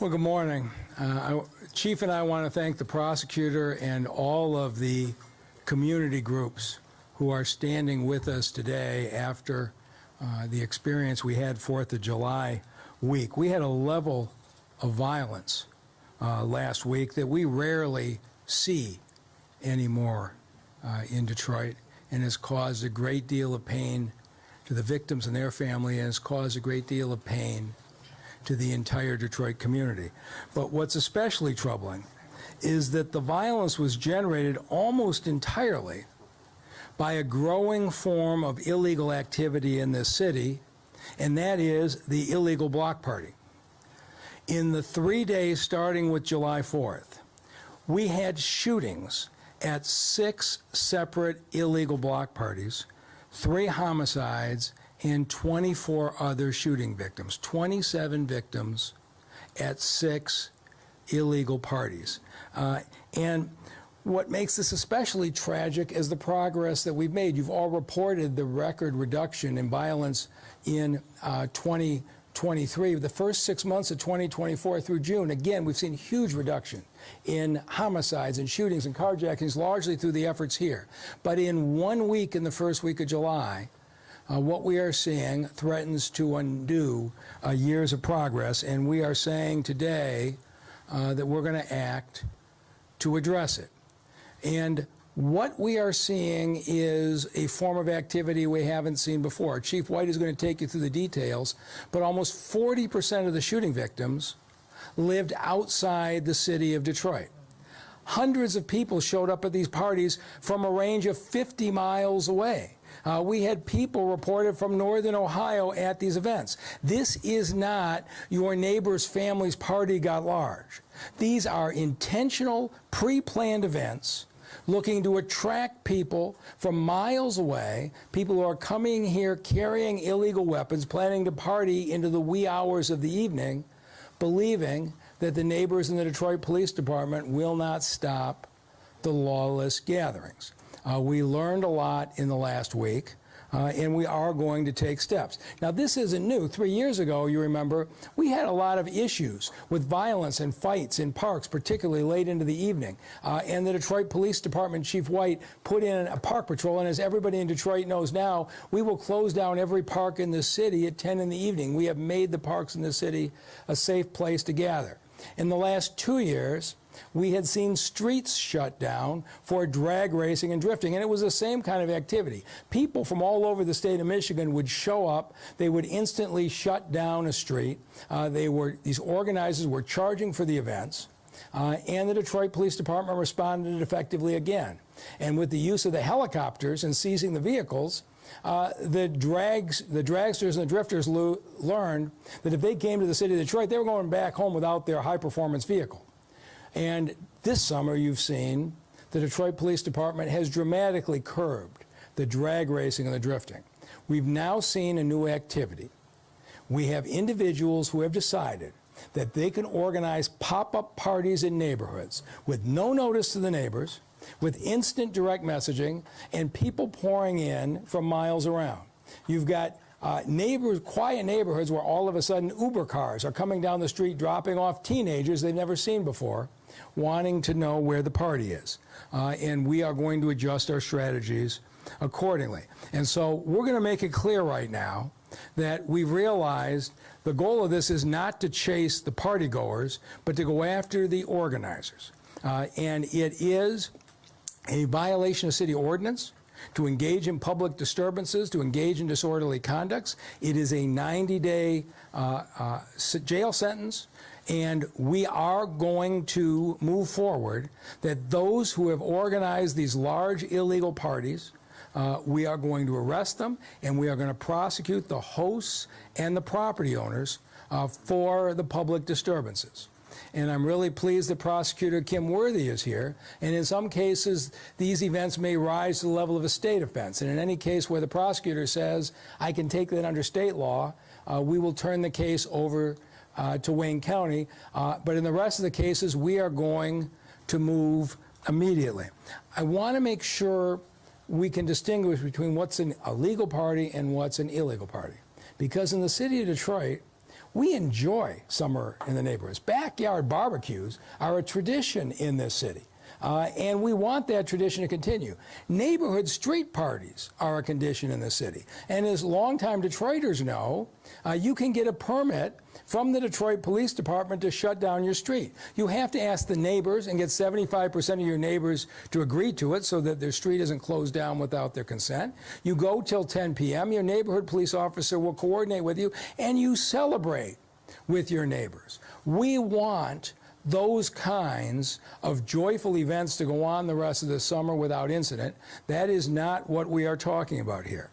Well, good morning. Chief and I want to thank the prosecutor and all of the community groups who are standing with us today after the experience we had 4th of July week. We had a level of violence last week that we rarely see anymore in Detroit, and has caused a great deal of pain to the victims and their family, and has caused a great deal of pain to the entire Detroit community. But what's especially troubling is that the violence was generated almost entirely by a growing form of illegal activity in this city, and that is the illegal block party. In the 3 days starting with July 4th, we had shootings at 6 separate illegal block parties, 3 homicides, and 24 other shooting victims, 27 victims at 6 illegal parties. And what makes this especially tragic is the progress that we've made. You've all reported the record reduction in violence in 2023. The first 6 months of 2024 through June, again, we've seen huge reduction in homicides and shootings and carjackings, largely through the efforts here. But in 1 week, in the first week of July, what we are seeing threatens to undo years of progress, and we are saying today that we're going to act to address it. And what we are seeing is a form of activity we haven't seen before. Chief White is going to take you through the details, but almost 40% of the shooting victims lived outside the city of Detroit. Hundreds of people showed up at these parties from a range of 50 miles away. We had people reported from northern Ohio at these events. This is not your neighbor's family's party got large. These are intentional, pre-planned events looking to attract people from miles away, people who are coming here carrying illegal weapons, planning to party into the wee hours of the evening, believing that the neighbors in the Detroit Police Department will not stop the lawless gatherings. We learned a lot in the last week, and we are going to take steps. Now, this isn't new. 3 years ago, you remember, we had a lot of issues with violence and fights in parks, particularly late into the evening. And the Detroit Police Department Chief White put in a park patrol, and as everybody in Detroit knows now, we will close down every park in the city at 10 in the evening. We have made the parks in the city a safe place to gather. In the last 2 years, we had seen streets shut down for drag racing and drifting, and it was the same kind of activity. People from all over the state of Michigan would show up. They would instantly shut down a street. These organizers were charging for the events, and the Detroit Police Department responded effectively again. And with the use of the helicopters and seizing the vehicles, the dragsters and the drifters learned that if they came to the city of Detroit, they were going back home without their high-performance vehicle. And this summer, you've seen the Detroit Police Department has dramatically curbed the drag racing and the drifting. We've now seen a new activity. We have individuals who have decided that they can organize pop-up parties in neighborhoods with no notice to the neighbors, with instant direct messaging, and people pouring in from miles around. You've got quiet neighborhoods where all of a sudden Uber cars are coming down the street dropping off teenagers they've never seen before, wanting to know where the party is. And we are going to adjust our strategies accordingly. And so we're going to make it clear right now that we realized the goal of this is not to chase the partygoers, but to go after the organizers. And it is a violation of city ordinance to engage in public disturbances, to engage in disorderly conducts. It is a 90-day jail sentence, and we are going to move forward that those who have organized these large illegal parties, we are going to arrest them, and we are going to prosecute the hosts and the property owners for the public disturbances. And I'm really pleased that Prosecutor Kim Worthy is here. And in some cases, these events may rise to the level of a state offense. And in any case where the prosecutor says, I can take that under state law, we will turn the case over to Wayne County. But in the rest of the cases, we are going to move immediately. I want to make sure we can distinguish between what's a legal party and what's an illegal party. Because in the city of Detroit, We enjoy summer in the neighborhoods. Backyard barbecues are a tradition in this city. And we want that tradition to continue. Neighborhood street parties are a condition in the city. And as longtime Detroiters know, you can get a permit from the Detroit Police Department to shut down your street. You have to ask the neighbors and get 75% of your neighbors to agree to it so that their street isn't closed down without their consent. You go till 10 p.m. Your neighborhood police officer will coordinate with you, and you celebrate with your neighbors. We want those kinds of joyful events to go on the rest of the summer without incident. That is not what we are talking about here.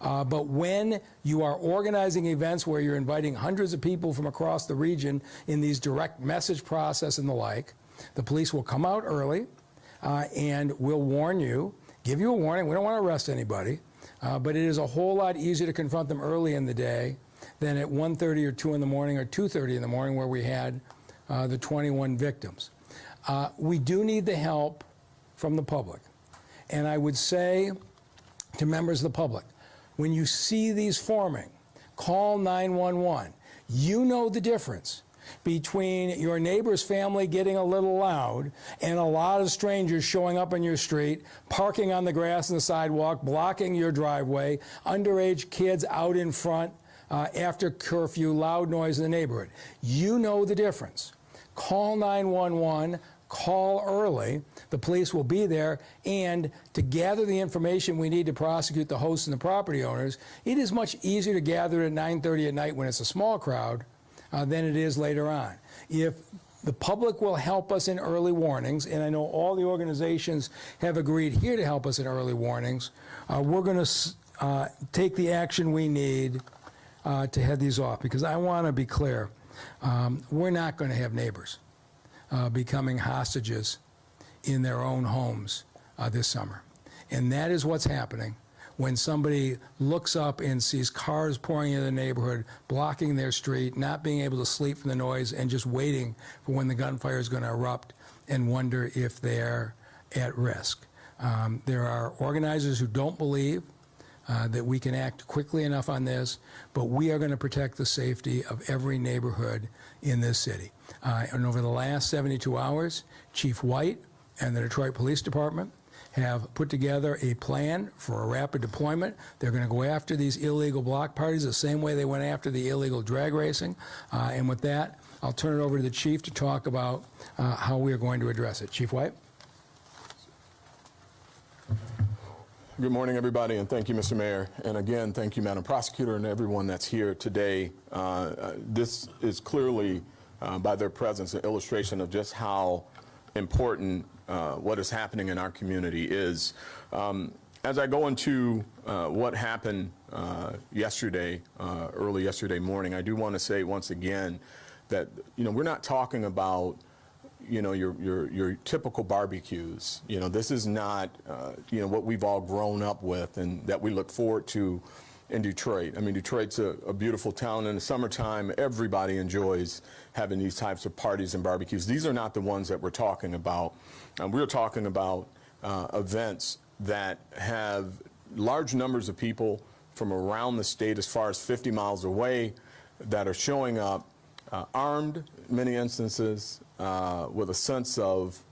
But when you are organizing events where you're inviting hundreds of people from across the region in these direct message process and the like, the police will come out early and will warn you, give you a warning. We don't want to arrest anybody, but it is a whole lot easier to confront them early in the day than at 1:30 or 2 in the morning or 2:30 in the morning where we had the 21 victims. We do need the help from the public. And I would say to members of the public, when you see these forming, call 911. You know the difference between your neighbor's family getting a little loud and a lot of strangers showing up on your street, parking on the grass and the sidewalk, blocking your driveway, underage kids out in front after curfew, loud noise in the neighborhood. You know the difference. Call 911. Call early. The police will be there, and to gather the information we need to prosecute the hosts and the property owners, it is much easier to gather at 9:30 at night when it's a small crowd than it is later on. If the public will help us in early warnings, and I know all the organizations have agreed here to help us in early warnings, we're going to take the action we need to head these off, because I want to be clear, we're not going to have neighbors becoming hostages in their own homes this summer. And that is what's happening when somebody looks up and sees cars pouring into the neighborhood, blocking their street, not being able to sleep from the noise, and just waiting for when the gunfire is going to erupt and wonder if they're at risk. There are organizers who don't believe that we can act quickly enough on this, but we are going to protect the safety of every neighborhood in this city. And over the last 72 hours, Chief White and the Detroit Police Department have put together a plan for a rapid deployment. They're going to go after these illegal block parties the same way they went after the illegal drag racing. And with that, I'll turn it over to the Chief to talk about how we are going to address it. Chief White. Good morning, everybody, and thank you, Mr. Mayor. And again, thank you, Madam Prosecutor, and everyone that's here today. This is clearly, by their presence, an illustration of just how important what is happening in our community is. As I go into what happened yesterday, early yesterday morning, I do want to say once again that, we're not talking about your typical barbecues. This is not, what we've all grown up with and that we look forward to in Detroit. I mean, Detroit's a beautiful town. In the summertime, everybody enjoys having these types of parties and barbecues. These are not the ones that we're talking about. We're talking about events that have large numbers of people from around the state, as far as 50 miles away, that are showing up armed, in many instances, with a sense of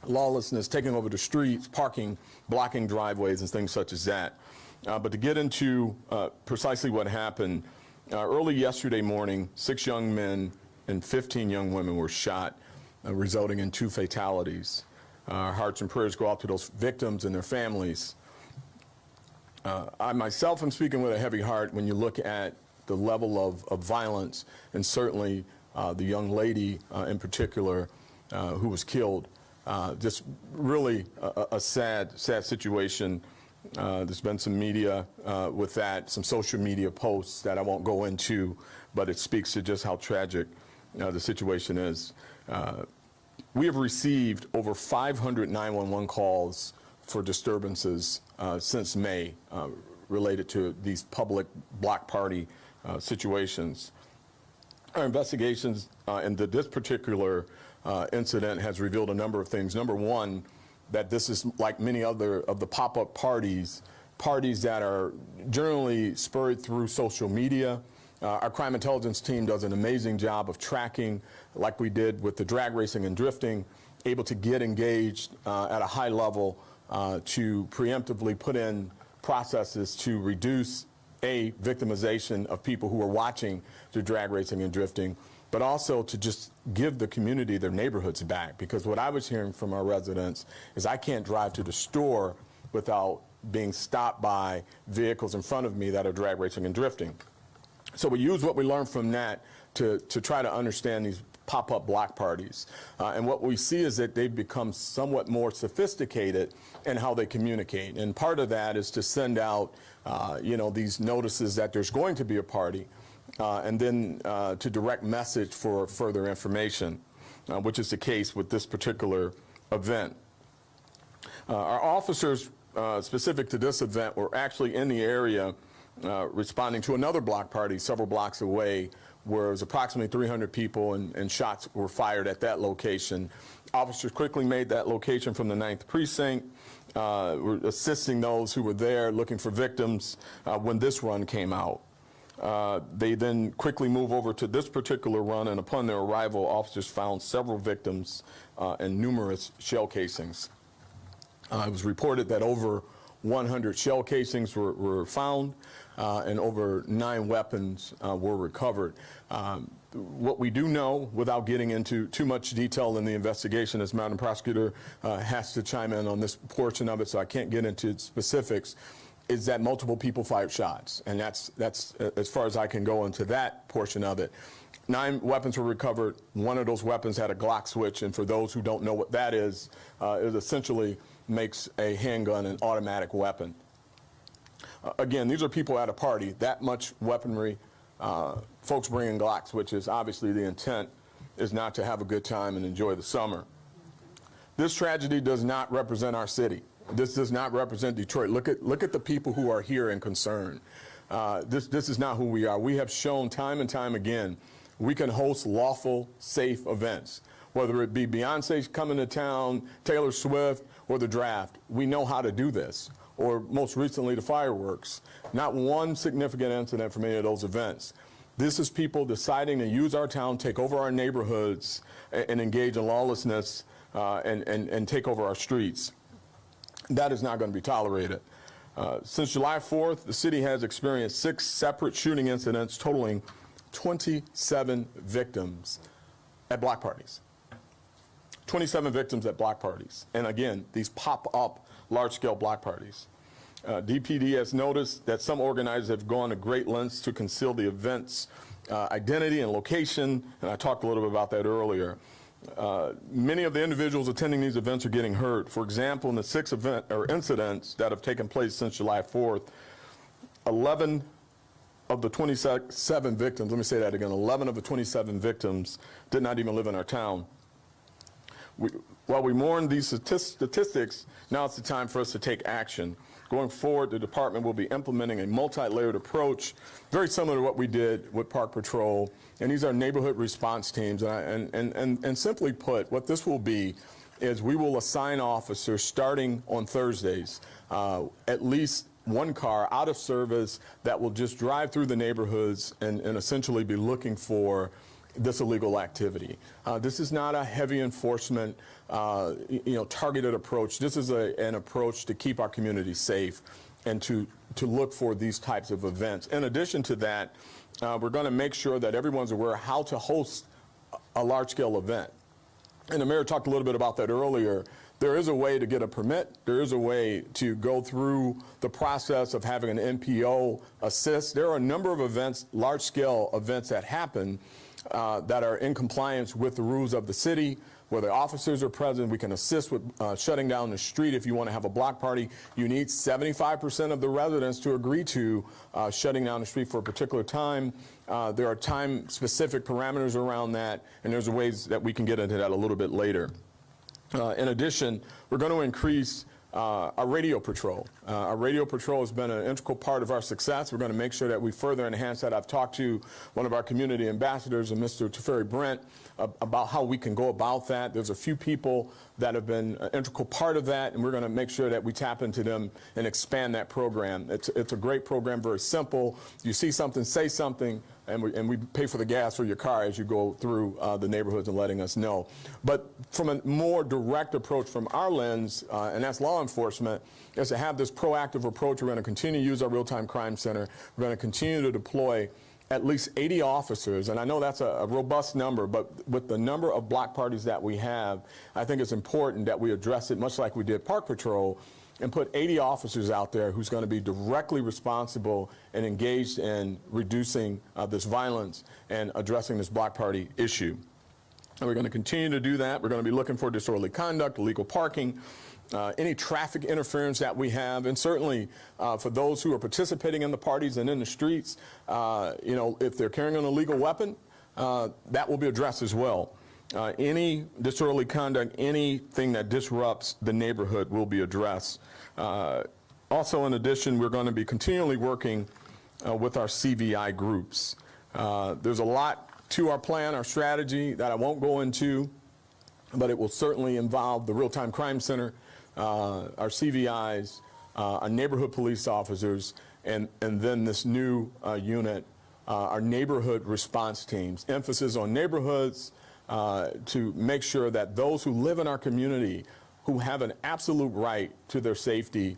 lawlessness, taking over the streets, parking, blocking driveways, and things such as that. But to get into precisely what happened, early yesterday morning, 6 young men and 15 young women were shot, resulting in 2 fatalities. Our hearts and prayers go out to those victims and their families. I myself am speaking with a heavy heart when you look at the level of violence, and certainly the young lady in particular who was killed. Just really a sad situation. There's been some media with that, some social media posts that I won't go into, but it speaks to just how tragic the situation is. We have received over 500 911 calls for disturbances since May related to these public block party situations. Our investigations into this particular incident has revealed a number of things. Number one, that this is like many other of the pop-up parties that are generally spurred through social media, Our crime intelligence team does an amazing job of tracking, like we did with the drag racing and drifting, able to get engaged at a high level to preemptively put in processes to reduce victimization of people who are watching the drag racing and drifting, but also to just give the community their neighborhoods back. Because what I was hearing from our residents is I can't drive to the store without being stopped by vehicles in front of me that are drag racing and drifting. So we use what we learned from that to try to understand these pop-up block parties. And what we see is that they've become somewhat more sophisticated in how they communicate. And part of that is to send out, these notices that there's going to be a party, and then to direct message for further information, which is the case with this particular event. Our officers specific to this event were actually in the area responding to another block party several blocks away, where it was approximately 300 people and shots were fired at that location. Officers quickly made that location from the 9th Precinct, were assisting those who were there looking for victims when this run came out. They then quickly move over to this particular run, and upon their arrival, officers found several victims and numerous shell casings. It was reported that over 100 shell casings were found, and over 9 weapons were recovered. What we do know, without getting into too much detail in the investigation, as Madam Prosecutor has to chime in on this portion of it, so I can't get into specifics, is that multiple people fired shots, and that's as far as I can go into that portion of it. 9 weapons were recovered. One of those weapons had a Glock switch, and for those who don't know what that is, it essentially makes a handgun an automatic weapon. Again, these are people at a party, that much weaponry, folks bringing Glock switches. Obviously, the intent is not to have a good time and enjoy the summer. This tragedy does not represent our city. This does not represent Detroit. Look at the people who are here and concerned. This is not who we are. We have shown time and time again we can host lawful, safe events, whether it be Beyonce coming to town, Taylor Swift, or the draft. We know how to do this, or most recently the fireworks. Not one significant incident from any of those events. This is people deciding to use our town, take over our neighborhoods, and engage in lawlessness and take over our streets. That is not going to be tolerated. Since July 4th, the city has experienced 6 separate shooting incidents totaling 27 victims at block parties. 27 victims at block parties. And again, these pop-up large-scale block parties. DPD has noticed that some organizers have gone to great lengths to conceal the event's identity and location, and I talked a little bit about that earlier. Many of the individuals attending these events are getting hurt. For example, in the 6 incidents that have taken place since July 4th, 11 of the 27 victims, let me say that again, 11 of the 27 victims did not even live in our town. While we mourn these statistics, now it's the time for us to take action. Going forward, the department will be implementing a multi-layered approach, very similar to what we did with Park Patrol. And these are neighborhood response teams. And simply put, what this will be is we will assign officers starting on Thursdays, at least one car out of service that will just drive through the neighborhoods and essentially be looking for this illegal activity. This is not a heavy enforcement, targeted approach. This is an approach to keep our community safe and to look for these types of events. In addition to that, we're going to make sure that everyone's aware how to host a large-scale event. And the mayor talked a little bit about that earlier. There is a way to get a permit. There is a way to go through the process of having an NPO assist. There are a number of events, large-scale events that happen that are in compliance with the rules of the city. Where the officers are present, we can assist with shutting down the street. If you want to have a block party, you need 75% of the residents to agree to shutting down the street for a particular time. There are time-specific parameters around that, and there's ways that we can get into that a little bit later. In addition, we're going to increase our radio patrol. Our radio patrol has been an integral part of our success. We're going to make sure that we further enhance that. I've talked to one of our community ambassadors, Mr. Teferi Brent, about how we can go about that. There's a few people that have been an integral part of that, and we're going to make sure that we tap into them and expand that program. It's a great program, very simple. You see something, say something. and we pay for the gas for your car as you go through the neighborhoods and letting us know. But from a more direct approach from our lens, and that's law enforcement, is to have this proactive approach. We're going to continue to use our real-time crime center. We're going to continue to deploy at least 80 officers, and I know that's a robust number, but with the number of block parties that we have, I think it's important that we address it much like we did Park Patrol, and put 80 officers out there who's going to be directly responsible and engaged in reducing this violence and addressing this block party issue. And we're going to continue to do that. We're going to be looking for disorderly conduct, illegal parking, any traffic interference that we have, and certainly for those who are participating in the parties and in the streets, you know, if they're carrying an illegal weapon, that will be addressed as well. Any disorderly conduct, anything that disrupts the neighborhood will be addressed. Also, in addition, we're going to be continually working with our CVI groups. There's a lot to our plan, our strategy that I won't go into, but it will certainly involve the Real-Time Crime Center, our CVIs, our neighborhood police officers, and then this new unit, our neighborhood response teams. Emphasis on neighborhoods, to make sure that those who live in our community who have an absolute right to their safety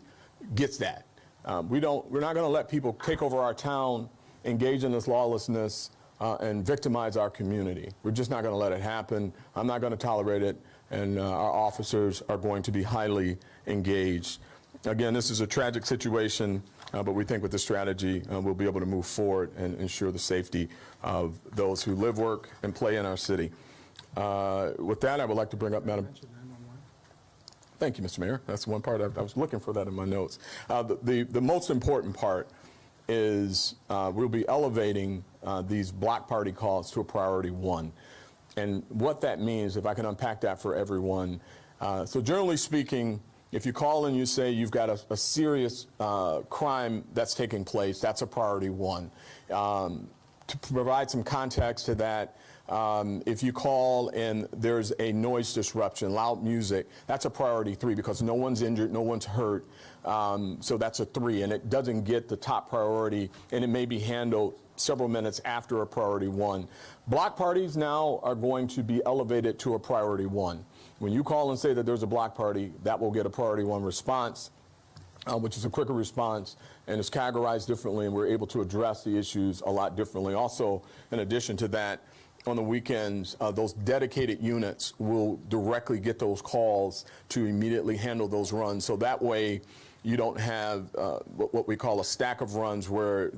gets that. We're not going to let people take over our town, engage in this lawlessness, and victimize our community. We're just not going to let it happen. I'm not going to tolerate it, and our officers are going to be highly engaged. Again, this is a tragic situation, but we think with the strategy, we'll be able to move forward and ensure the safety of those who live, work, and play in our city. With that, I would like to bring up Madam. Thank you, Mr. Mayor. That's one part. I was looking for that in my notes. The most important part is we'll be elevating these block party calls to a priority 1. And what that means, if I can unpack that for everyone. So generally speaking, if you call and you say you've got a serious crime that's taking place, that's a priority 1. To provide some context to that, if you call and there's a noise disruption, loud music, that's a priority 3 because no one's injured, no one's hurt. So that's a 3, and it doesn't get the top priority, and it may be handled several minutes after a priority 1. Block parties now are going to be elevated to a priority 1. When you call and say that there's a block party, that will get a priority 1 response, which is a quicker response, and it's categorized differently, and we're able to address the issues a lot differently. Also, in addition to that, on the weekends, those dedicated units will directly get those calls to immediately handle those runs. So that way, you don't have what we call a stack of runs where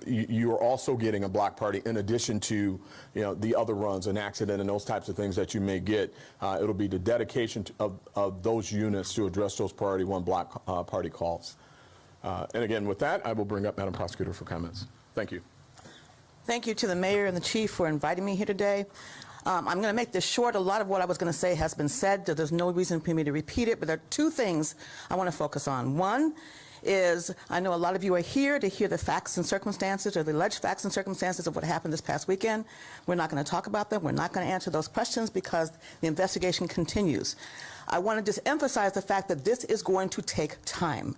you are also getting a block party in addition to, you know, the other runs, an accident, and those types of things that you may get. It'll be the dedication of those units to address those priority 1 block party calls. And again, with that, I will bring up Madam Prosecutor for comments. Thank you. Thank you to the mayor and the chief for inviting me here today. I'm going to make this short. A lot of what I was going to say has been said. There's no reason for me to repeat it, but there are 2 things I want to focus on. One is I know a lot of you are here to hear the facts and circumstances, or the alleged facts and circumstances of what happened this past weekend. We're not going to talk about them. We're not going to answer those questions because the investigation continues. I want to just emphasize the fact that this is going to take time.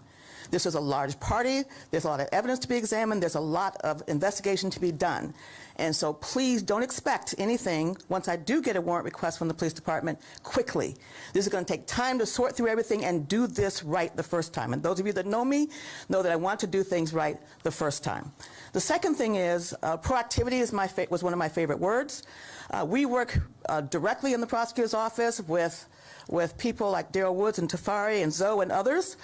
This is a large party. There's a lot of evidence to be examined. There's a lot of investigation to be done. And so please don't expect anything, once I do get a warrant request from the police department, quickly. This is going to take time to sort through everything and do this right the first time. And those of you that know me know that I want to do things right the first time. The second thing is proactivity was one of my favorite words. We work directly in the prosecutor's office with people like Daryl Woods and Tafari and Zoe and others.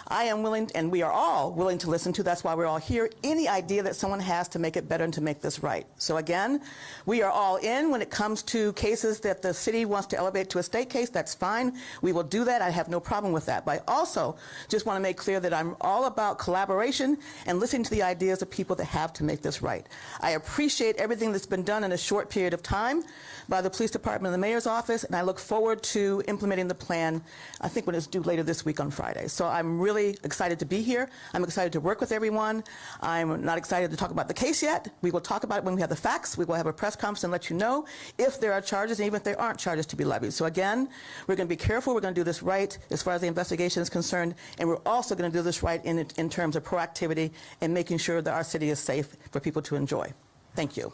I am willing, and we are all willing to listen to, that's why we're all here, any idea that someone has to make it better and to make this right. So again, we are all in when it comes to cases that the city wants to elevate to a state case. That's fine. We will do that. I have no problem with that. But I also just want to make clear that I'm all about collaboration and listening to the ideas of people that have to make this right. I appreciate everything that's been done in a short period of time by the police department and the mayor's office, and I look forward to implementing the plan, I think when it's due later this week on Friday. So I'm really excited to be here. I'm excited to work with everyone. I'm not excited to talk about the case yet. We will talk about it when we have the facts. We will have a press conference and let you know if there are charges, and even if there aren't charges to be levied. So again, we're going to be careful. We're going to do this right as far as the investigation is concerned, and we're also going to do this right in terms of proactivity and making sure that our city is safe for people to enjoy. Thank you.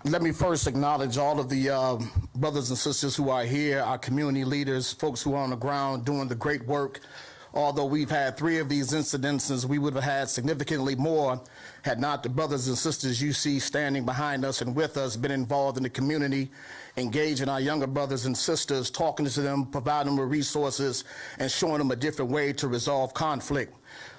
Let me first acknowledge all of the brothers and sisters who are here, our community leaders, folks who are on the ground doing the great work. Although we've had 3 of these incidences, we would have had significantly more had not the brothers and sisters you see standing behind us and with us been involved in the community, engaging our younger brothers and sisters, talking to them, providing them with resources, and showing them a different way to resolve conflict.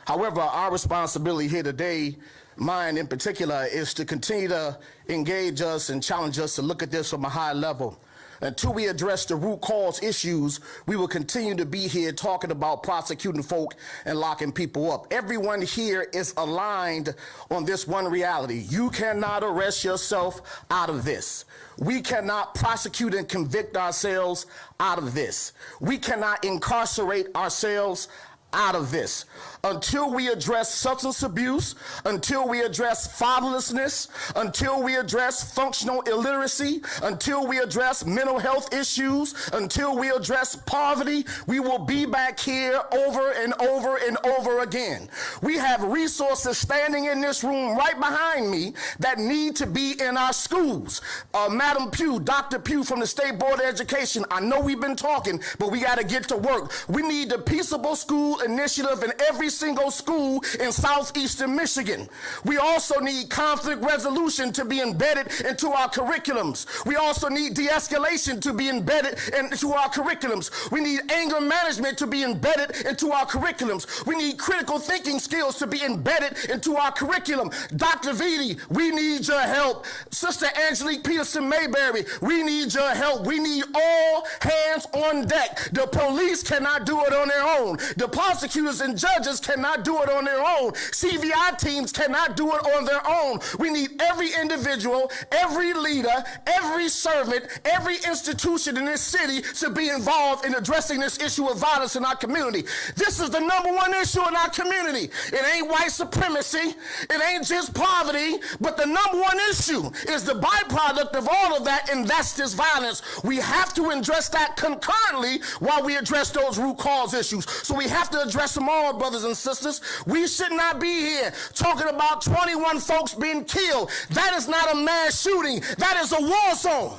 However, our responsibility here today, mine in particular, is to continue to engage us and challenge us to look at this from a high level. Until we address the root cause issues, we will continue to be here talking about prosecuting folk and locking people up. Everyone here is aligned on this one reality. You cannot arrest yourself out of this. We cannot prosecute and convict ourselves out of this. We cannot incarcerate ourselves out of this. Until we address substance abuse, until we address fatherlessness, until we address functional illiteracy, until we address mental health issues, until we address poverty, we will be back here over and over and over again. We have resources standing in this room right behind me that need to be in our schools. Madam Pugh, Dr. Pugh from the State Board of Education, I know we've been talking, but we got to get to work. We need the Peaceable School Initiative in every single school in southeastern Michigan. We also need conflict resolution to be embedded into our curriculums. We also need de-escalation to be embedded into our curriculums. We need anger management to be embedded into our curriculums. We need critical thinking skills to be embedded into our curriculum. Dr. Vitti, we need your help. Sister Angelique Peterson Mayberry, we need your help. We need all hands on deck. The police cannot do it on their own. The prosecutors and judges cannot do it on their own. CVI teams cannot do it on their own. We need every individual, every leader, every servant, every institution in this city to be involved in addressing this issue of violence in our community. This is the #1 issue in our community. It ain't white supremacy. It ain't just poverty. But the #1 issue is the byproduct of all of that, and that's this violence. We have to address that concurrently while we address those root cause issues. So we have to address them all, brothers and sisters. We should not be here talking about 21 folks being killed. That is not a mass shooting. That is a war zone.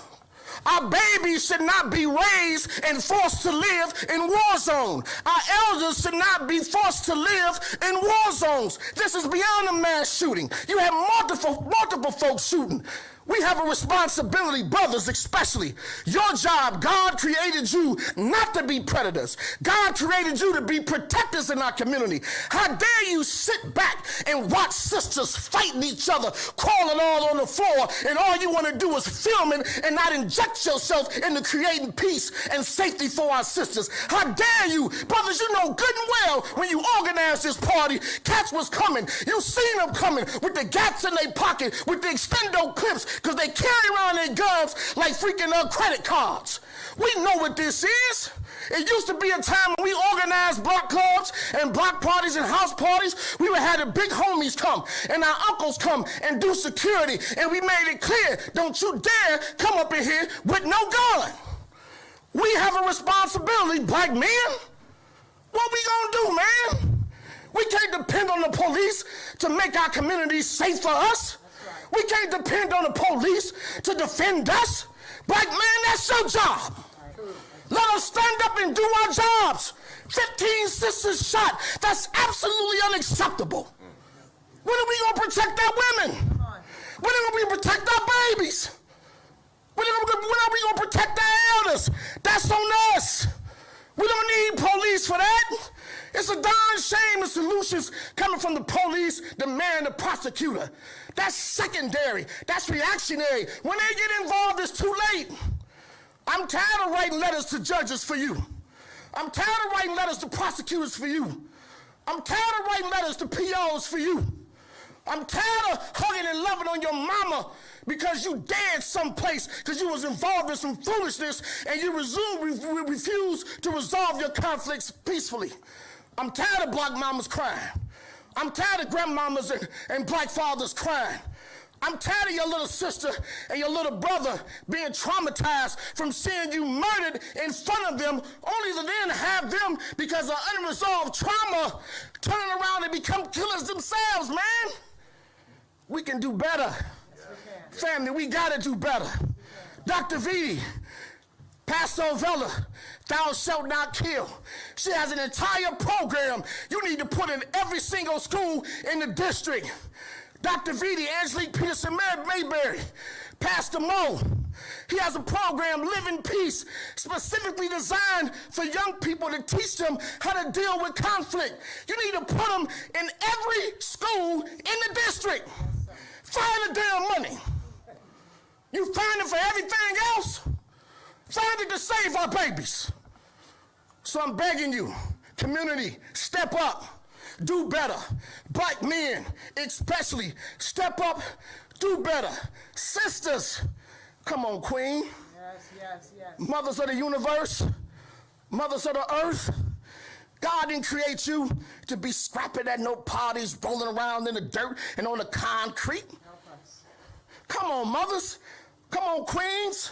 Our babies should not be raised and forced to live in war zones. Our elders should not be forced to live in war zones. This is beyond a mass shooting. You have multiple folks shooting. We have a responsibility, brothers especially. Your job, God created you not to be predators. God created you to be protectors in our community. How dare you sit back and watch sisters fighting each other, crawling all on the floor, and all you want to do is film it and not inject yourself into creating peace and safety for our sisters. How dare you? Brothers, you know good and well when you organized this party, cats was coming. You seen them coming with the gats in their pocket, with the extendo clips, because they carry around their guns like freaking credit cards. We know what this is. It used to be a time when we organized block clubs and block parties and house parties. We would have the big homies come and our uncles come and do security. And we made it clear, don't you dare come up in here with no gun. We have a responsibility, black men. What we gonna do, man? We can't depend on the police to make our communities safe for us. We can't depend on the police to defend us. Black man, that's your job. Let us stand up and do our jobs. 15 sisters shot. That's absolutely unacceptable. When are we going to protect our women? When are we going to protect our babies? When are we going to protect our elders? That's on us. We don't need police for that. It's a darn shame the solutions coming from the police, the mayor, and the prosecutor. That's secondary. That's reactionary. When they get involved, it's too late. I'm tired of writing letters to judges for you. I'm tired of writing letters to prosecutors for you. I'm tired of writing letters to POs for you. I'm tired of hugging and loving on your mama because you dead someplace because you was involved in some foolishness and you refuse to resolve your conflicts peacefully. I'm tired of black mamas crying. I'm tired of grandmamas and black fathers crying. I'm tired of your little sister and your little brother being traumatized from seeing you murdered in front of them, only to then have them, because of unresolved trauma, turning around and become killers themselves, man. can do better. Family, we gotta do better. Dr. V, Pastor Ovella, thou shalt not kill. She has an entire program you need to put in every single school in the district. Dr. Vitti, Angelique Peterson Mayberry, Pastor Mo, he has a program, Live in Peace, specifically designed for young people to teach them how to deal with conflict. You need to put them in every school in the district. Find the damn money. You find it for everything else. Find it to save our babies. So I'm begging you, community, step up, do better. Black men, especially, step up, do better. Sisters, come on, Queen. Yes. Mothers of the universe, mothers of the earth. God didn't create you to be scrapping at no parties, rolling around in the dirt and on the concrete. Come on, mothers. Come on, queens.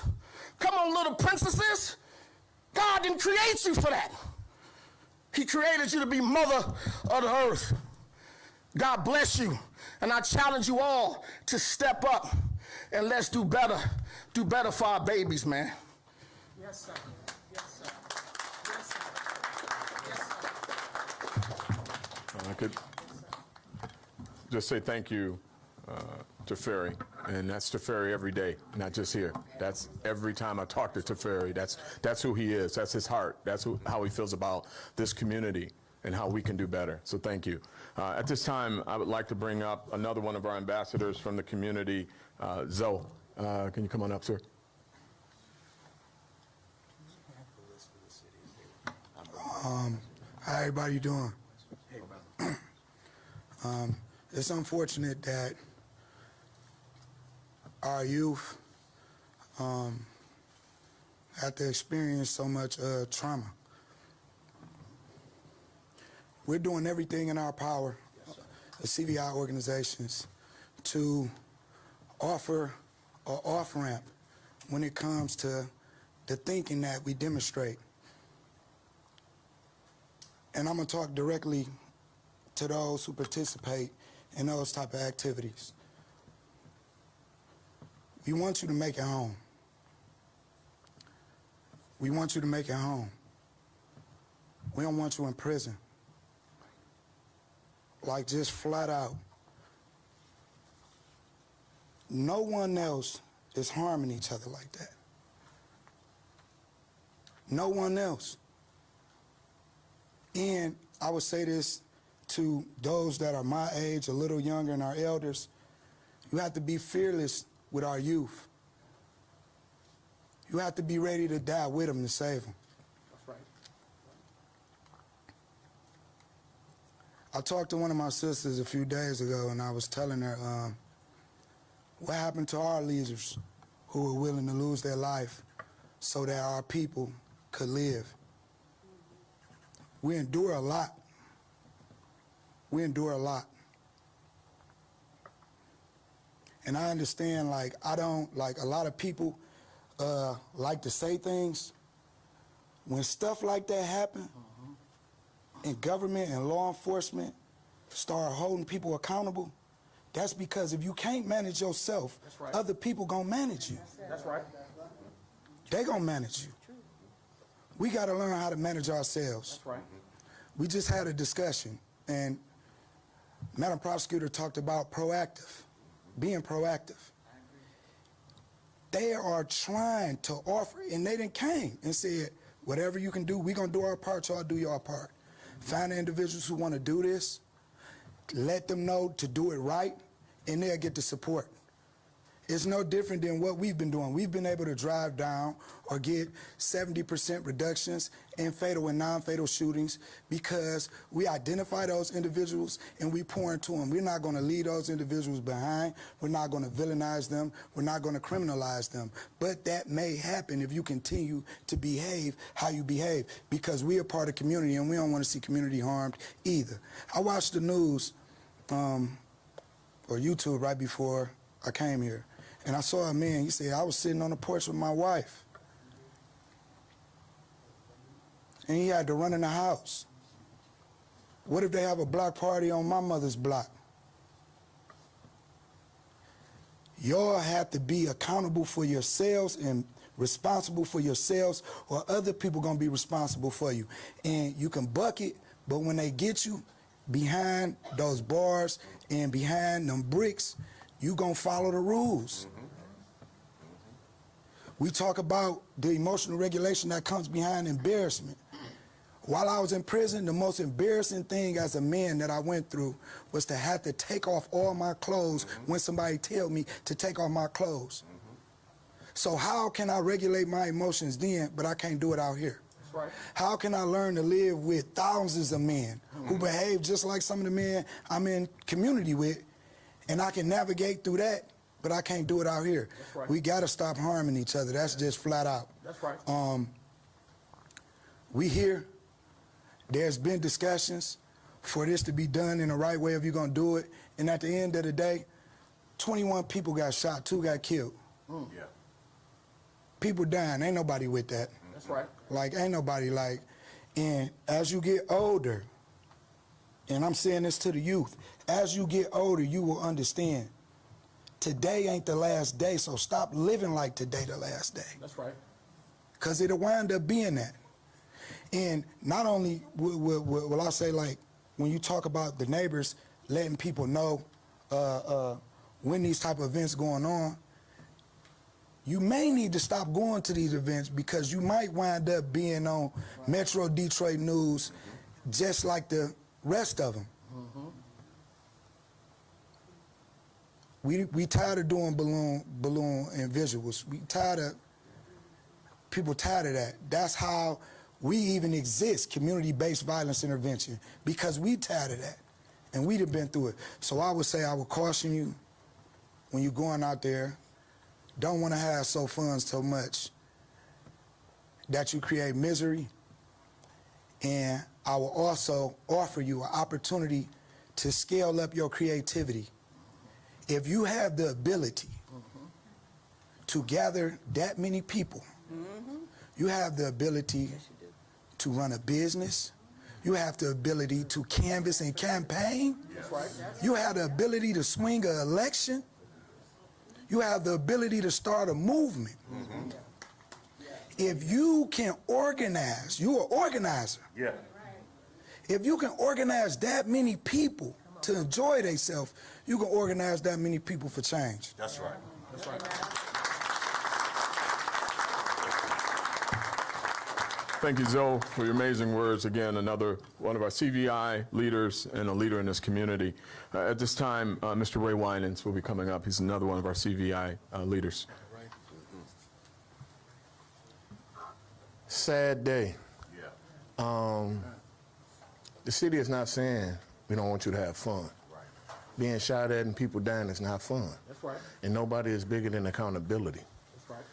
Come on, little princesses. God didn't create you for that. He created you to be mother of the earth. God bless you. And I challenge you all to step up and let's do better. Do better for our babies, man. Yes, sir. I could just say thank you to Teferi, and that's Teferi every day, not just here. That's every time I talk to Teferi. That's who he is. That's his heart. That's how he feels about this community and how we can do better. So thank you. At this time, I would like to bring up another one of our ambassadors from the community, Zoe. Can you come on up, sir? How everybody doing? It's unfortunate that our youth have to experience so much trauma. We're doing everything in our power, the CVI organizations, to offer an off-ramp when it comes to the thinking that we demonstrate. And I'm gonna talk directly to those who participate in those type of activities. We want you to make it home. We want you to make it home. We don't want you in prison. Like, just flat out. No one else is harming each other like that. No one else. And I would say this to those that are my age, a little younger, and our elders. You have to be fearless with our youth. You have to be ready to die with them to save them. That's right. I talked to one of my sisters a few days ago, and I was telling her what happened to our leaders who were willing to lose their life so that our people could live. We endure a lot. We endure a lot. And I understand, like, I don't, like, a lot of people like to say things. When stuff like that happen, and government and law enforcement start holding people accountable, that's because if you can't manage yourself, right. other people gonna manage you. That's right. They gonna manage you. We gotta learn how to manage ourselves. That's right. We just had a discussion, and Madam Prosecutor talked about proactive, being proactive. They are trying to offer, and they done came and said, whatever you can do, we're gonna do our part, y'all do your part. Find the individuals who wanna do this, let them know to do it right, and they'll get the support. It's no different than what we've been doing. We've been able to drive down or get 70% reductions in fatal and non-fatal shootings because we identify those individuals and we pour into them. We're not going to leave those individuals behind. We're not going to villainize them. We're not going to criminalize them. But that may happen if you continue to behave how you behave, because we are part of community and we don't want to see community harmed either. I watched the news or YouTube right before I came here. And I saw a man, he said, I was sitting on the porch with my wife. And he had to run in the house. What if they have a block party on my mother's block? Y'all have to be accountable for yourselves and responsible for yourselves, or other people gonna be responsible for you. And you can buck it, but when they get you behind those bars and behind them bricks, you gonna follow the rules. We talk about the emotional regulation that comes behind embarrassment. While I was in prison, the most embarrassing thing as a man that I went through was to have to take off all my clothes when somebody tell me to take off my clothes. So how can I regulate my emotions then, but I can't do it out here? That's right. How can I learn to live with thousands of men who behave just like some of the men I'm in community with, and I can navigate through that, but I can't do it out here? That's right. We got to stop harming each other. That's just flat out. That's right. We here. There's been discussions for this to be done in the right way if you're going to do it. And at the end of the day, 21 people got shot, 2 got killed. Yeah. People dying. Ain't nobody with that. That's right. Like, ain't nobody like. And as you get older, and I'm saying this to the youth, as you get older, you will understand today ain't the last day, so stop living like today the last day. That's right. Because it'll wind up being that. And not only will I say, like, when you talk about the neighbors letting people know when these type of events going on, you may need to stop going to these events because you might wind up being on Metro Detroit News just like the rest of them. We tired of doing balloon and visuals. We tired of people tired of that. That's how we even exist, community-based violence intervention, because we tired of that, and we'd have been through it. So I would say I would caution you when you're going out there, don't want to have so fun so much that you create misery. And I will also offer you an opportunity to scale up your creativity. If you have the ability to gather that many people, you have the ability to run a business. You have the ability to canvass and campaign. That's right. You have the ability to swing an election. You have the ability to start a movement. If you can organize, you're an organizer. Yeah. If you can organize that many people to enjoy themselves, you can organize that many people for change. That's right. That's right. Thank you, Zoe, for your amazing words. Again, another one of our CVI leaders and a leader in this community. At this time, Mr. Ray Winans will be coming up. He's another one of our CVI leaders. Sad day. Yeah. The city is not saying we don't want you to have fun. Right. Being shot at and people dying is not fun. That's right. And nobody is bigger than accountability. That's right.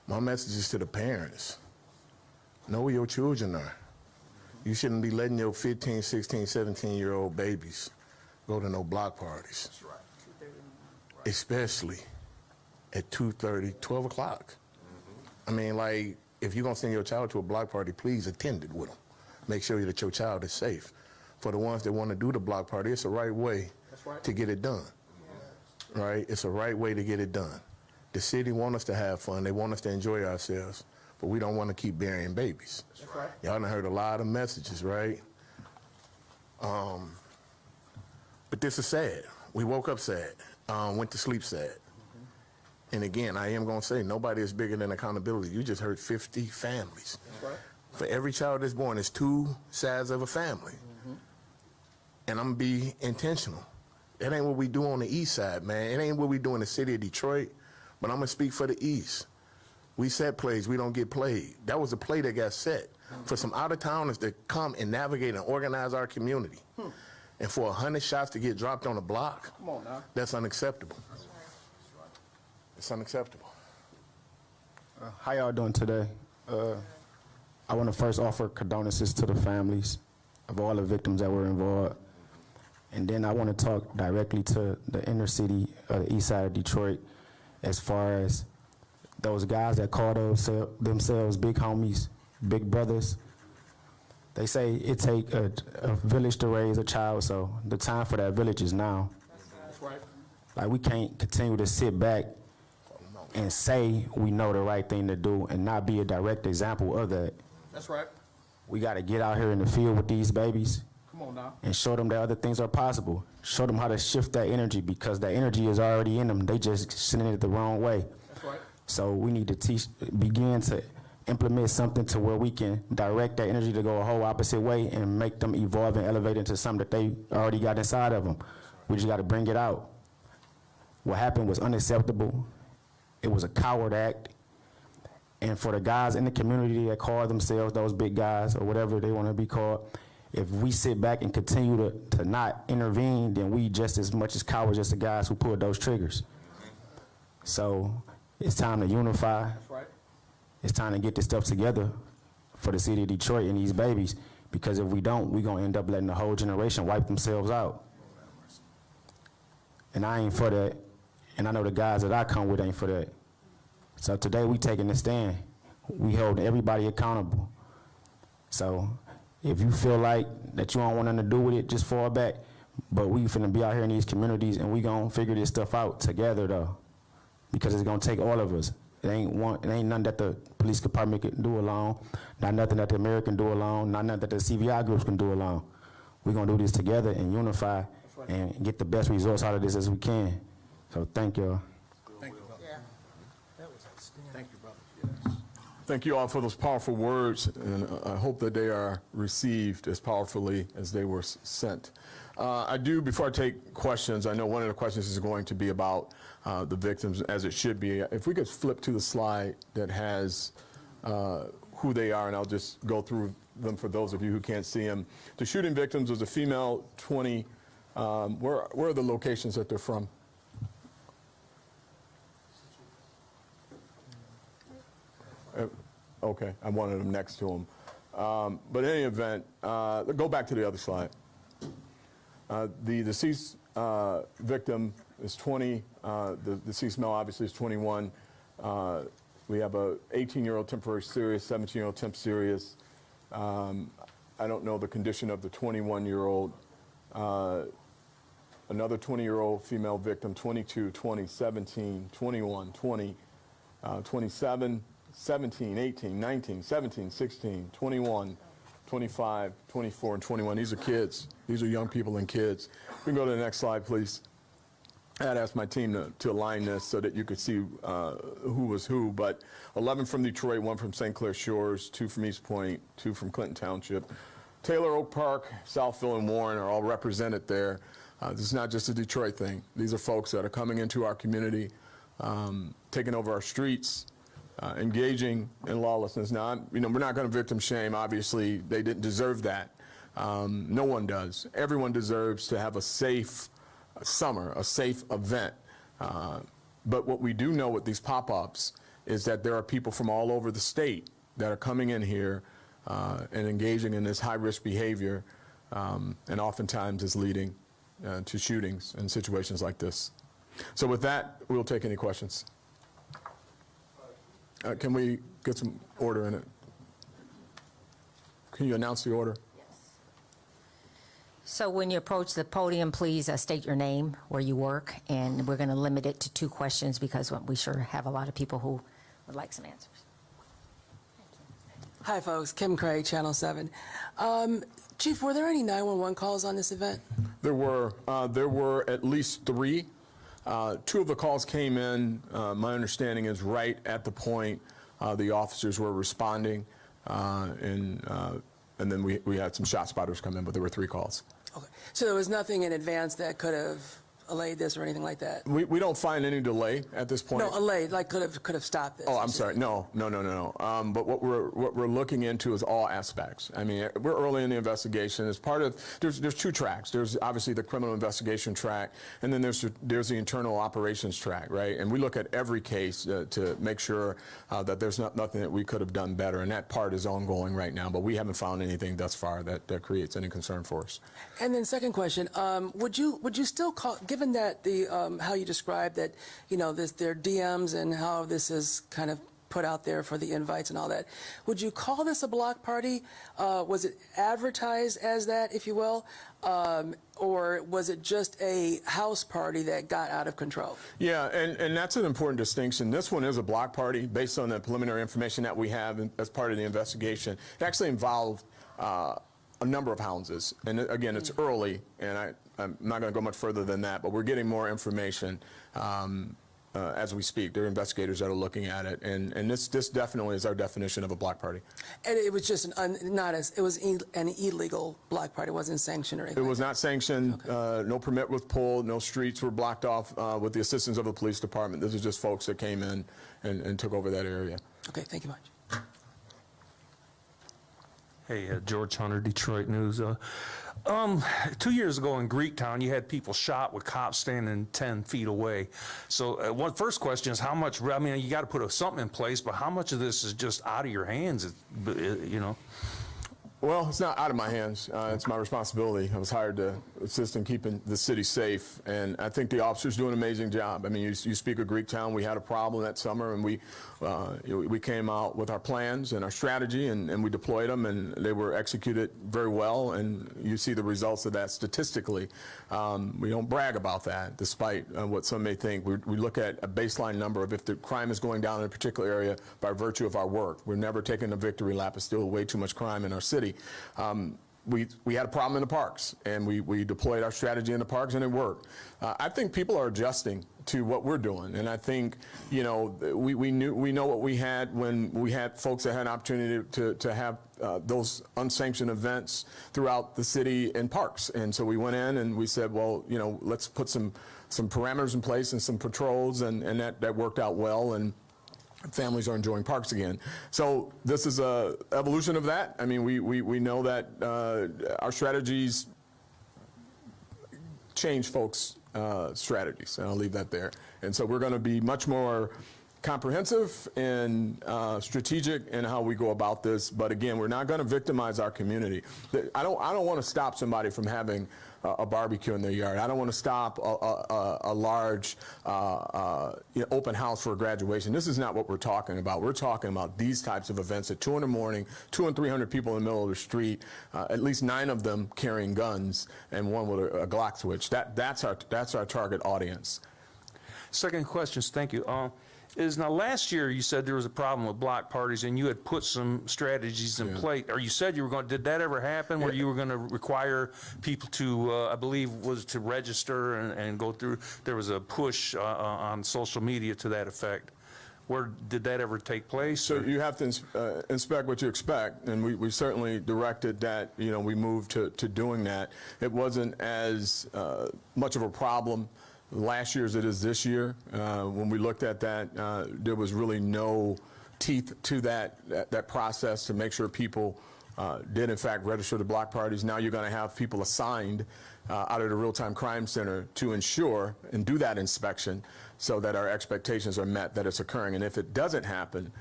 My message is to the parents. Know where your children are. You shouldn't be letting your 15, 16, 17-year-old babies go to no block parties. That's right. Especially at 2:30, 12 o'clock. I mean, like, if you're going to send your child to a block party, please attend it with them. Make sure that your child is safe. For the ones that want to do the block party, it's the right way to get it done. Right? It's the right way to get it done. The city wants us to have fun. They want us to enjoy ourselves. But we don't want to keep burying babies. That's right. Y'all done heard a lot of messages, right? But this is sad. We woke up sad, went to sleep sad. And again, I am going to say, nobody is bigger than accountability. You just heard 50 families. That's right. For every child that's born, there's 2 sides of a family. And I'm going to be intentional. That ain't what we do on the east side, man. It ain't what we do in the city of Detroit. But I'm going to speak for the east. We set plays, we don't get played. That was a play that got set for some out-of-towners to come and navigate and organize our community. And for 100 shots to get dropped on a block, Come on now. that's unacceptable. It's unacceptable. How y'all doing today? I want to first offer condolences to the families of all the victims that were involved. And then I want to talk directly to the inner city, the east side of Detroit, as far as those guys that call themselves big homies, big brothers. They say it takes a village to raise a child, so the time for that village is now. That's right. Like, we can't continue to sit back and say we know the right thing to do and not be a direct example of that. That's right. We got to get out here in the field with these babies Come on now. and show them that other things are possible. Show them how to shift that energy, because that energy is already in them. They just sending it the wrong way. That's right. So we need to begin to implement something to where we can direct that energy to go a whole opposite way and make them evolve and elevate into something that they already got inside of them. We just got to bring it out. What happened was unacceptable. It was a coward act. And for the guys in the community that call themselves those big guys or whatever they want to be called, if we sit back and continue to not intervene, then we just as much as cowards as the guys who pulled those triggers. So it's time to unify. That's right. It's time to get this stuff together for the city of Detroit and these babies, because if we don't, we're going to end up letting the whole generation wipe themselves out. And I ain't for that, and I know the guys that I come with ain't for that. So today we taking a stand. We holding everybody accountable. So if you feel like that you don't want nothing to do with it, just fall back. But we finna be out here in these communities, and we gonna figure this stuff out together, though, because it's gonna take all of us. It ain't nothing that the police department can do alone, not nothing that the mayor can do alone, not nothing that the CVI groups can do alone. We're gonna do this together and unify and get the best results out of this as we can. So thank y'all. Thank you, brother. Thank you, brother. Yes. Thank you all for those powerful words, and I hope that they are received as powerfully as they were sent. I do, before I take questions, I know one of the questions is going to be about the victims, as it should be. If we could flip to the slide that has who they are, and I'll just go through them for those of you who can't see them. The shooting victims was a female, 20. Where are the locations that they're from? Okay, I wanted them next to them. But in any event, go back to the other slide. The deceased victim is 20. The deceased male obviously is 21. We have a 18-year-old temporary serious, 17-year-old temp serious. I don't know the condition of the 21-year-old. Another 20-year-old female victim, 22, 20, 17, 21, 20, 27, 17, 18, 19, 17, 16, 21, 25, 24, and 21. These are kids. These are young people and kids. We can go to the next slide, please. I had asked my team to align this so that you could see who was who, but 11 from Detroit, 1 from St. Clair Shores, 2 from East Point, 2 from Clinton Township. Taylor, Oak Park, Southville, and Warren are all represented there. This is not just a Detroit thing. These are folks that are coming into our community, taking over our streets, engaging in lawlessness. Now, we're not going to victim shame. Obviously, they didn't deserve that. No one does. Everyone deserves to have a safe summer, a safe event. But what we do know with these pop-ups is that there are people from all over the state that are coming in here and engaging in this high-risk behavior, and oftentimes is leading to shootings and situations like this. So with that, we'll take any questions. Can we get some order in it? Can you announce the order? So when you approach the podium, please state your name, where you work, and we're going to limit it to 2 questions because we sure have a lot of people who would like some answers. Hi, folks. Kim Craig, Channel 7. Chief, were there any 911 calls on this event? There were at least 3. 2 of the calls came in, my understanding is right at the point the officers were responding, and then we had some shot spotters come in, but there were 3 calls. Okay. So there was nothing in advance that could have allayed this or anything like that? We don't find any delay at this point. No, allayed, like could have stopped this. Oh, I'm sorry. No. But what we're looking into is all aspects. I mean, we're early in the investigation. As part of there's 2 tracks. There's obviously the criminal investigation track, and then there's the internal operations track, right? And we look at every case to make sure that there's nothing that we could have done better, and that part is ongoing right now. But we haven't found anything thus far that creates any concern for us. And then second question, would you still call, given that the how you described that, their DMs and how this is kind of put out there for the invites and all that. Would you call this a block party? Was it advertised as that, if you will? Or was it just a house party that got out of control? Yeah, and that's an important distinction. This one is a block party based on the preliminary information that we have as part of the investigation. It actually involved a number of houses. And again, it's early, and I'm not going to go much further than that, but we're getting more information as we speak. There are investigators that are looking at it, and this definitely is our definition of a block party. And it was just an illegal block party. It wasn't sanctioned or anything. It was not sanctioned. No permit was pulled. No streets were blocked off with the assistance of the police department. This is just folks that came in and took over that area. Okay, thank you much. Hey, George Hunter, Detroit News. 2 years ago in Greektown, you had people shot with cops standing 10 feet away. So one first question is how much, I mean, you got to put something in place, but how much of this is just out of your hands, you know? Well, it's not out of my hands. It's my responsibility. I was hired to assist in keeping the city safe, and I think the officers do an amazing job. I mean, you speak of Greektown. We had a problem that summer, and we came out with our plans and our strategy, and we deployed them, and they were executed very well, and you see the results of that statistically. We don't brag about that, despite what some may think. We look at a baseline number of if the crime is going down in a particular area by virtue of our work. We're never taking a victory lap. It's still way too much crime in our city. We had a problem in the parks, and we deployed our strategy in the parks, and it worked. I think people are adjusting to what we're doing, and I think, you know, we know what we had when we had folks that had an opportunity to have those unsanctioned events throughout the city and parks, and so we went in and we said, well, you know, let's put some parameters in place and some patrols, and that worked out well, and families are enjoying parks again. So this is a evolution of that. I mean, we know that our strategies change folks' strategies, and I'll leave that there. And so we're going to be much more comprehensive and strategic in how we go about this. But again, we're not going to victimize our community. I don't want to stop somebody from having a barbecue in their yard. I don't want to stop a large open house for a graduation. This is not what we're talking about. We're talking about these types of events at 2 in the morning, 200 and 300 people in the middle of the street, at least 9 of them carrying guns and 1 with a Glock switch. That's our target audience. Second question, thank you. Now last year you said there was a problem with block parties and you had put some strategies in place, or you said you were going, did that ever happen where you were going to require people to, I believe was to register and go through, there was a push on social media to that effect. Where did that ever take place? So you have to inspect what you expect, and we certainly directed that, you know, we moved to doing that. It wasn't as much of a problem last year as it is this year. When we looked at that, there was really no teeth to that process to make sure people did in fact register to block parties. Now you're going to have people assigned out of the Real-Time Crime Center to ensure and do that inspection so that our expectations are met that it's occurring. And if it doesn't happen,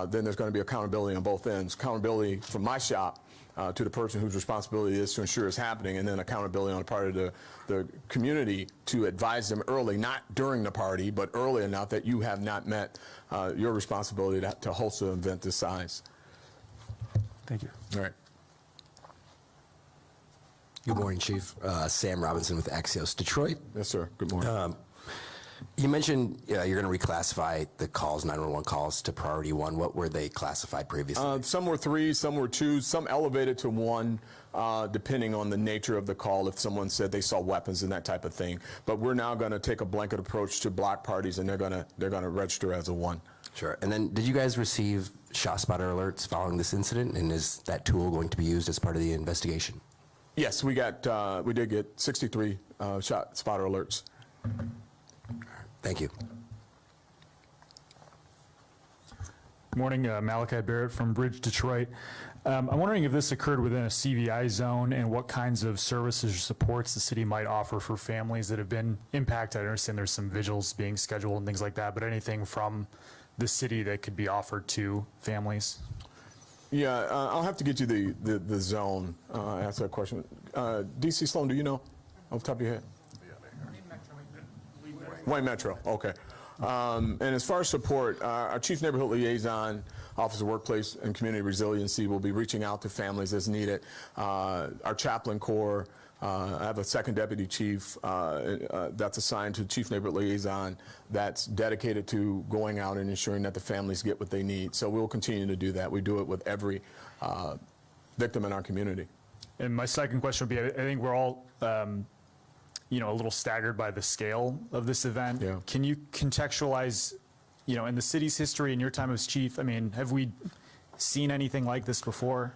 then there's going to be accountability on both ends. Accountability from my shop to the person whose responsibility it is to ensure it's happening, and then accountability on the part of the community to advise them early, not during the party, but early enough that you have not met your responsibility to host an event this size. Thank you. All right. Good morning, Chief. Sam Robinson with Axios Detroit. Yes, sir. Good morning. You mentioned you're going to reclassify the calls, 911 calls, to priority 1. What were they classified previously? Some were 3, some were 2, some elevated to 1, depending on the nature of the call, if someone said they saw weapons and that type of thing. But we're now going to take a blanket approach to block parties, and they're going to register as a 1. Sure. And then did you guys receive shot spotter alerts following this incident, and is that tool going to be used as part of the investigation? Yes, we did get 63 shot spotter alerts. Thank you. Good morning, Malachi Barrett from Bridge, Detroit. I'm wondering if this occurred within a CVI zone and what kinds of services or supports the city might offer for families that have been impacted. I understand there's some vigils being scheduled and things like that, but anything from the city that could be offered to families? Yeah, I'll have to get you the zone. Ask that question. DC Sloan, do you know off the top of your head? Wayne Metro. Okay. And as far as support, our Chief Neighborhood Liaison, Office of Workplace and Community Resiliency, will be reaching out to families as needed. Our chaplain corps, I have a second deputy chief that's assigned to Chief Neighborhood Liaison that's dedicated to going out and ensuring that the families get what they need. So we'll continue to do that. We do it with every victim in our community. And my second question would be, I think we're all, you know, a little staggered by the scale of this event. Yeah. Can you contextualize, you know, in the city's history, in your time as chief, I mean, have we seen anything like this before?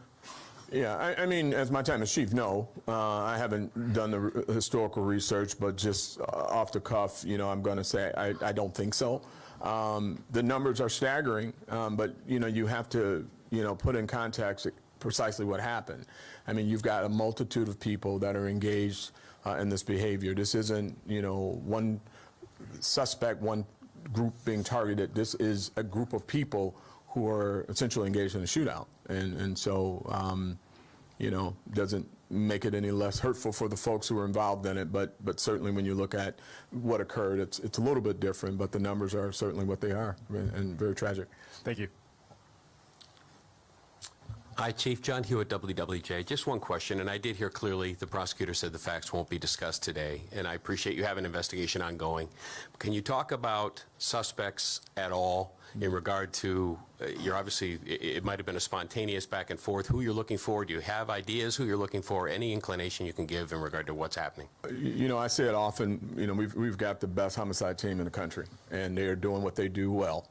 Yeah, I mean, as my time as chief, no. I haven't done the historical research, but just off the cuff, you know, I'm going to say I don't think so. The numbers are staggering, but, you know, you have to, you know, put in context precisely what happened. I mean, you've got a multitude of people that are engaged in this behavior. This isn't, you know, one suspect, one group being targeted. This is a group of people who are essentially engaged in a shootout. And so, you know, doesn't make it any less hurtful for the folks who were involved in it, but certainly when you look at what occurred, it's a little bit different, but the numbers are certainly what they are, and very tragic. Thank you. Hi, Chief John Hewitt, WWJ. Just one question, and I did hear clearly the prosecutor said the facts won't be discussed today, and I appreciate you have an investigation ongoing. Can you talk about suspects at all in regard to, you're obviously, it might have been a spontaneous back and forth, who you're looking for? Do you have ideas who you're looking for? Any inclination you can give in regard to what's happening? You know, I say it often, you know, we've got the best homicide team in the country, and they are doing what they do well.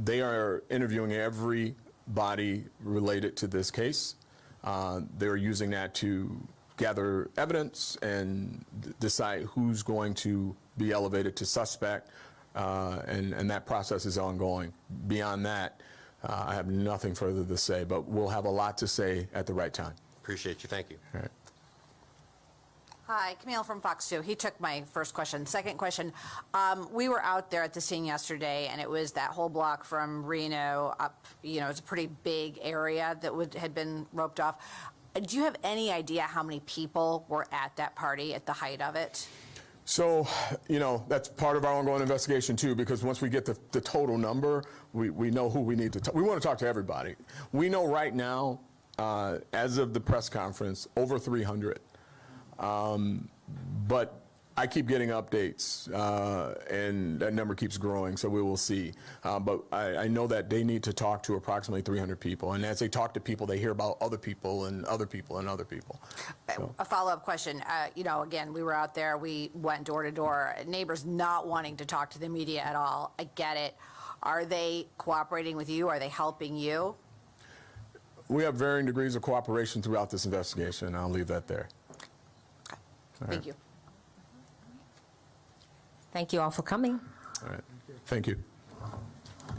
They are interviewing everybody related to this case. They're using that to gather evidence and decide who's going to be elevated to suspect, and that process is ongoing. Beyond that, I have nothing further to say, but we'll have a lot to say at the right time. Appreciate you. Thank you. All right. Hi, Camille from Fox 2. He took my first question. Second question, we were out there at the scene yesterday, and it was that whole block from Reno up, you know, it's a pretty big area that had been roped off. Do you have any idea how many people were at that party at the height of it? So, you know, that's part of our ongoing investigation, too, because once we get the total number, we know who we need to talk. We want to talk to everybody. We know right now, as of the press conference, over 300. But I keep getting updates, and that number keeps growing, so we will see. But I know that they need to talk to approximately 300 people, and as they talk to people, they hear about other people and other people and other people. So. A follow-up question. You know, again, we were out there. We went door to door. Neighbors not wanting to talk to the media at all. I get it. Are they cooperating with you? Are they helping you? We have varying degrees of cooperation throughout this investigation. I'll leave that there. Thank you. Thank you all for coming. All right. Thank you.